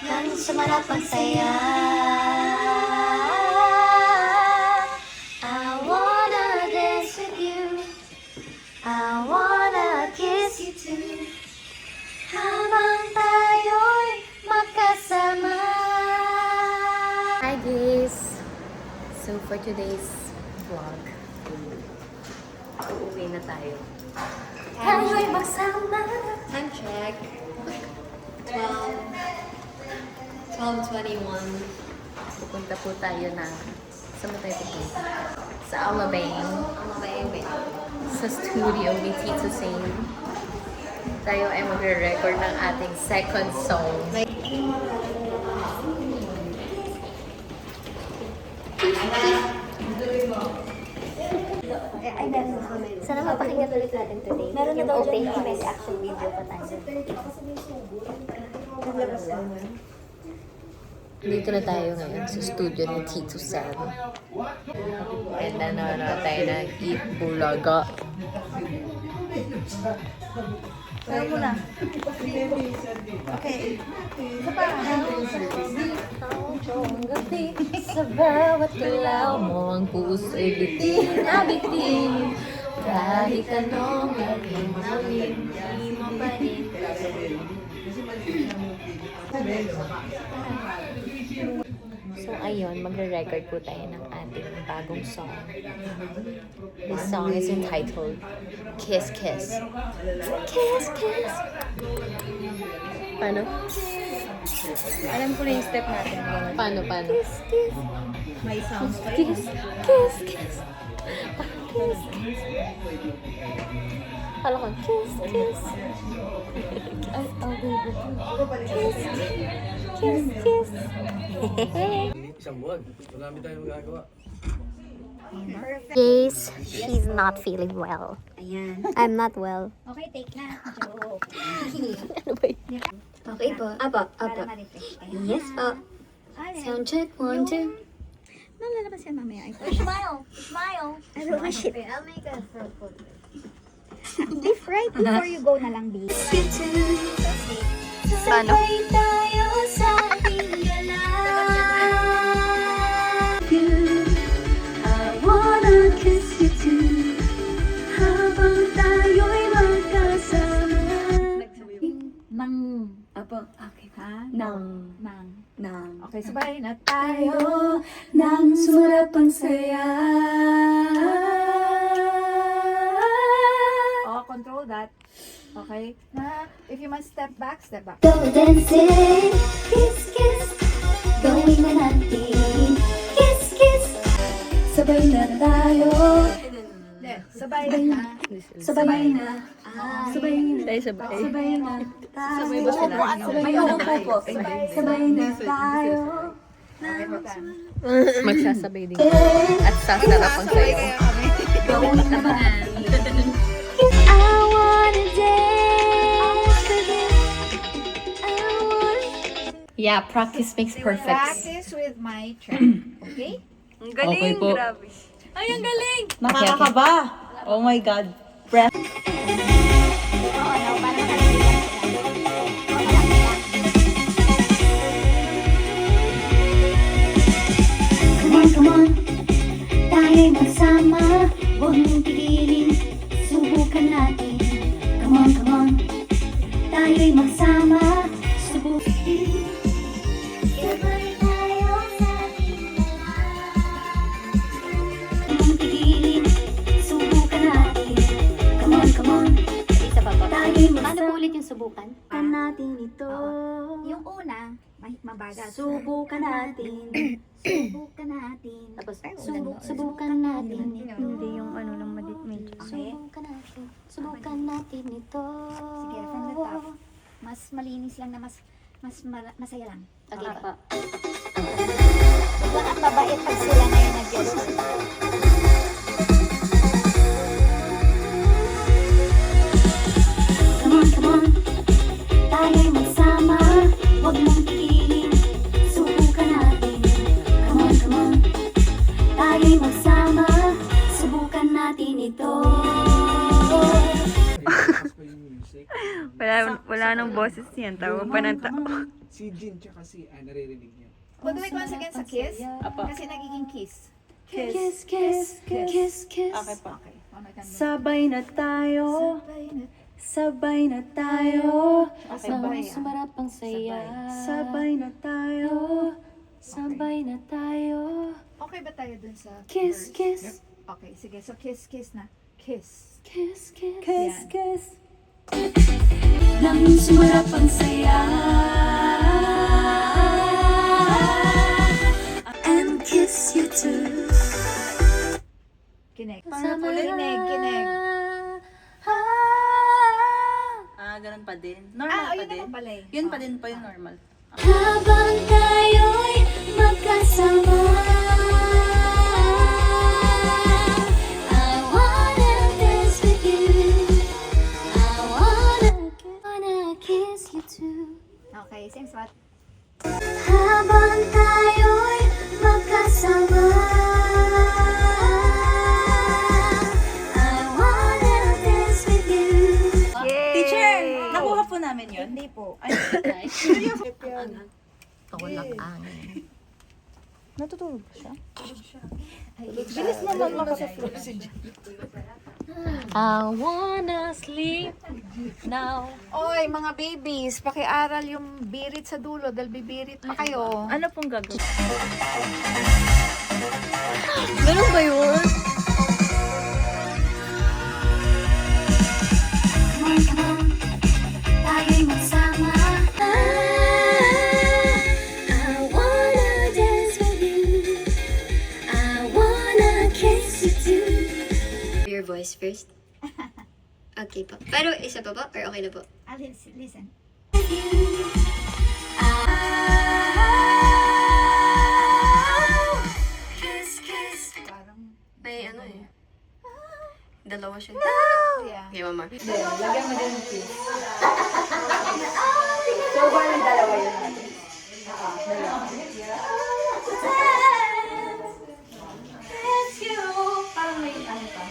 Nang sumarap ang saya. I wanna dance with you. I wanna kiss you too. Habang tayo'y magkasama. Hi guys! So for today's vlog, uuwi na tayo. Tayo'y magsama. Time check. 12:21. Pupunta po tayo na saan ba tayo pupunta? Sa Alabang. Sa studio ni Tito Sane. Tayo ay magre-record ng ating second song. Sana mapakinggan ulit natin today. Meron na daw open may action video pa tayo. Dito na tayo ngayon sa studio ni Tito Sam. And nanonood tayo ng Eat Bulaga. Meron mo na. Okay. Isa pa. Sa bawat galaw mo ang puso'y bitin na bitin. Kahit anong gawin namin, di mo pa rin So ayun, magre-record po tayo ng ating bagong song. This song is entitled Kiss Kiss. Kiss Kiss. Paano? Alam ko na yung step natin. Paano? Kiss, kiss. May sound. Kiss, kiss, kiss. Kiss, kiss. Kala ko, kiss, kiss. Ay, baby. Kiss, kiss, kiss. Isang buwan. Marami tayong magagawa. Guys, she's not feeling well. Ayan. I'm not well. Okay, take na. Joke. Ano ba yun? Okay po. Apo, apo. Yes po. Sound check, 1, 2. Lalabas yan mamaya. Smile! Smile! I will wash it. Okay, I'll make a circle. Beef right before you go na lang, beef. Paano? Sabay tayo sa ating galaw. I wanna kiss you too. Habang tayo'y magkasama. Nang. Apo, Okay, ha? nang, Nang. nang. Okay, sabay na tayo. Tayo nang sumarap ang saya. Oh, control that. Okay? Na, if you must step back, step back. Go dancing, kiss, kiss. Gawin na natin, kiss, kiss. Sabay na tayo, Hindi, sabay na. sabay na. Sabay na. Tayo sabay. Sabay na tayo. Sabay ba sila? Sabay na tayo. Sabay na tayo. Okay, baka. Magsasabay din. At sasarap ang sayo. Gawin na natin. I wanna dance with you. I wanna... Yeah, practice makes perfect. Practice with my track. Okay? Okay po. Nakakakaba. Oh my God. Breath. Come on, come on. Tayo'y magsama. Huwag mong pigilin. Subukan natin. Come on, come on. Tayo'y magsama. Subukan. Sabay tayo sa ating galaw. Huwag mong pigilin. Subukan natin. Come on, come on. Isa pa ba? Tayo'y Paano magsama. po ulit yung subukan? Natin ito. Yung una, mabagal. Subukan natin. Subukan natin. Tapos, Subukan natin. Hindi yung ano lang medyo. Okay? Subukan natin. Subukan natin ito. Sige, from the top. Mas malinis lang na masaya lang. okay pa. Diba ang babait pag sila ngayon nag-yes? Come on, come on. Tayo'y magsama. Huwag mong pigilin. Subukan natin. Come on, come on. Tayo'y magsama. Subukan natin ito. Mas pa yung music. Wala Ganda ng boses niyan. Tawa pa ng tao. Si Jin tsaka si Anne, naririnig niya. We'll do it once again sa kiss. Apa. Kasi nagiging kiss. Kiss, kiss, kiss, kiss. Okay pa. Okay. One more time. Sabay na tayo. Sabay na. Sabay na tayo. Sabay. Sumarap ang saya. Sabay na tayo. Sabay na tayo. Okay ba tayo dun sa Kiss, verse? kiss. Okay, sige. So kiss, kiss na. Kiss. Kiss, kiss. Kiss, Yan. kiss. Nang sumarap ang saya. And kiss you too. Kinig. Sama Kinig, kinig. Ganun pa din. Ah, Normal pa yun din. naman pala eh. Yun pa Oh. din pa yung normal. Habang tayo'y magkasama, I wanna dance with you. I wanna kiss you too. Okay, same spot. Habang tayo'y magkasama, I wanna dance with you. Teacher, nakuha po namin yun. Hindi po. Ay, Tulak angin. natutulog ba siya? Bilis naman makasaflow si Jen. I wanna sleep now. Oy, mga babies, pakiaral yung birit sa dulo dahil bibirit pa kayo. Ano pong gagawin? Ganun ba yun? Come on, come on, tayo'y magsama. I wanna dance with you. I wanna kiss you too. Your voice first? Okay po. Pero isa pa po? Or okay na po? I'll listen. Kiss, kiss. Parang, May ano eh. Dalawa siya. yeah. Okay, one more. Lagyan mo din ng kiss. Kiss you. Parang may ano pa.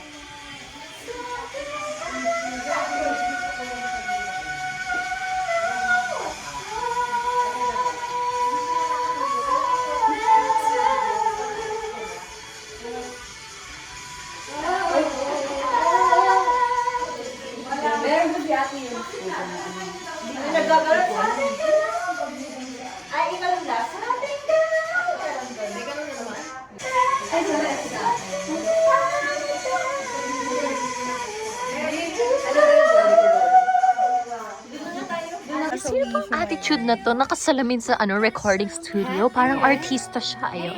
Sino tong attitude na to? Nakasalamin sa recording studio. Parang artista siya. Ayun.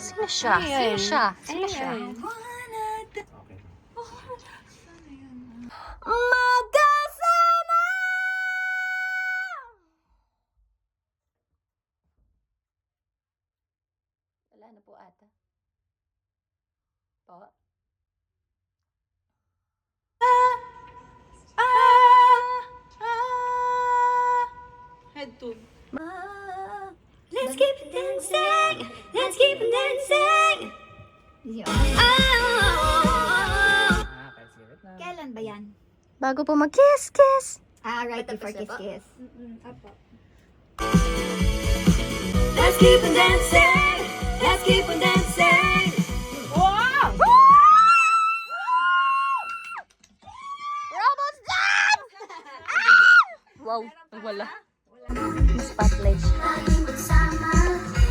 Sino siya? Sino siya? Sino siya? Okay. Magkasama! Wala na po ata. Po? Head to. Let's keep dancing. Let's keep dancing. Oh. Kailan ba yan? Bago po mag-kiss-kiss. Ah, right Patapos before na po? kiss-kiss. Let's keep on dancing. Let's keep on dancing. Robots dance! Wow, wala. Spotlight siya. Tayong magsama,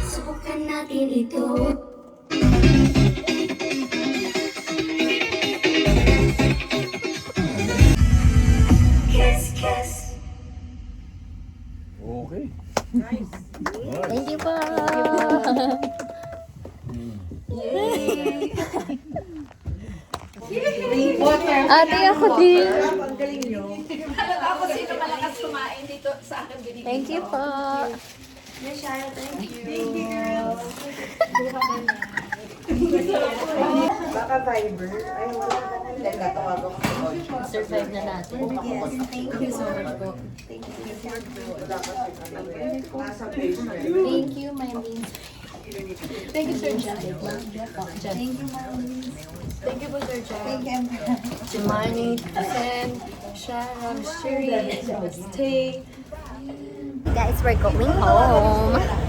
subukan natin ito. Kiss, kiss. Okay. Thank you po. Ate, ako din. Thank you po. Survive na natin. Thank you so much po. Thank you, my means. Thank you, Sir Jack. Thank you, Mom. Thank you po, Sir Jack. Thank you. Si Manny, Sen, Sharon, Sherry, Stay. Guys, we're going home.